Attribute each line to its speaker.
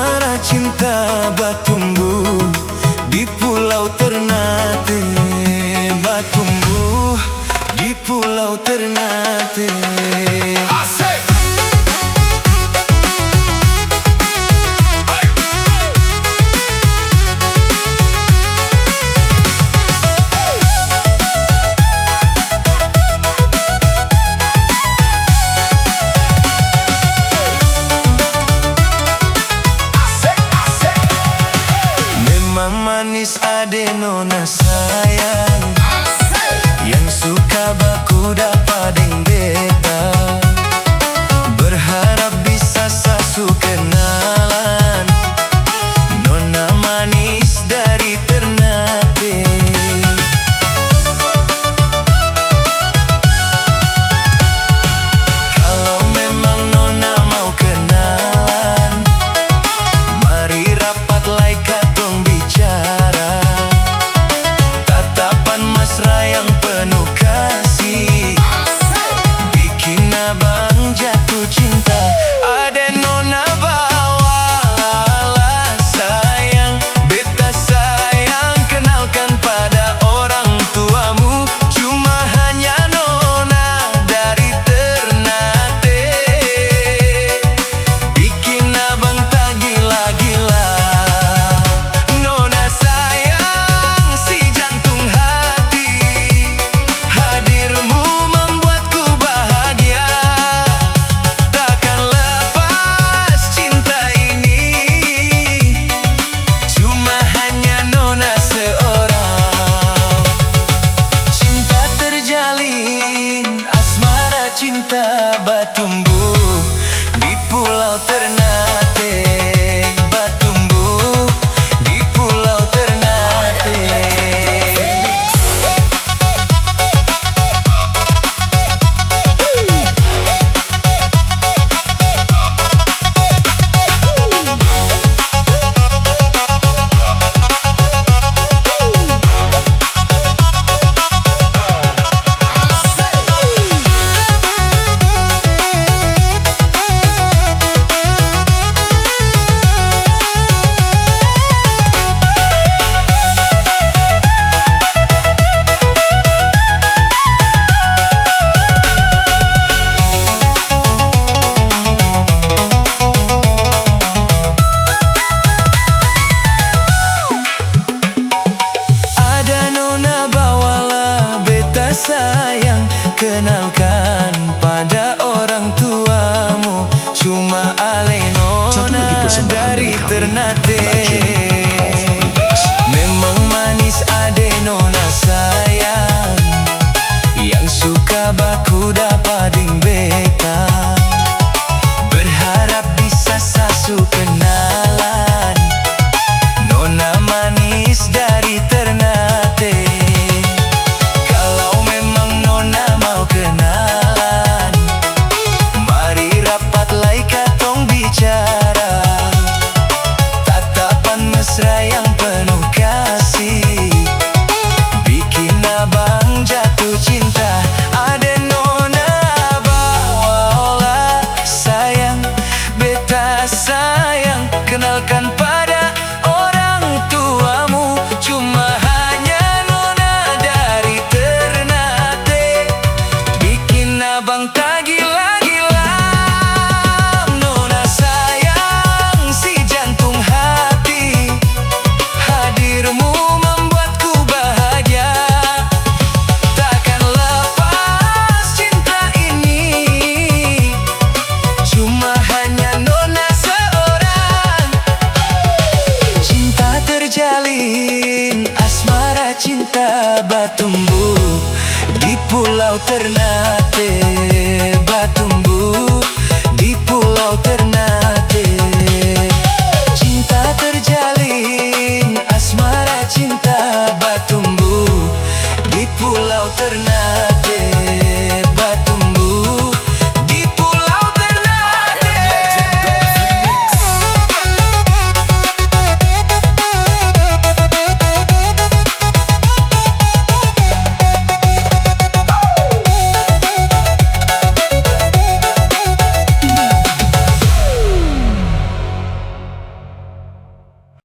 Speaker 1: Asmara cinta batumbuh di Pulau Ternate, batumbuh di Pulau Ternate. Asik. Manis ade nona sayang, yang suka baku dapading beta, berharap bisa sasu kenalan. Nona manis dari Ternate, kalau memang nona mau kenalan, mari rapat like katong bicara. Tatapan mesra yang penuh kasih, bikin abang jatuh cinta. Ada nona bawalah sayang, beta sayang kenalkan pada orang tuamu. Cuma hanya nona dari Ternate, bikin abang tak gila-gila. Nona sayang si jantung hati, hadirmu membuatku bahagia. Takkan lepas cinta ini, cuma hanya nona seorang. Cinta terjalin, asmara cinta batumbuh di Pulau Ternate, batumbuh di Pulau Ternate. Sayang, kenalkan pada orang tuamu. Cuma ale nona dari Ternate, memang manis ade nona sayang, yang suka baku dapading beta, berharap bisa sasu kenalan. Nona manis dari Ternate, tatapan mesra yang penuh kasih, bikin abang jatuh cinta. Ada nona bawalah sayang, beta sayang kenalkan pada orang tuamu. Cuma hanya nona dari Ternate, bikin abang tak gila-gila. Asmara cinta batumbuh di Pulau Ternate.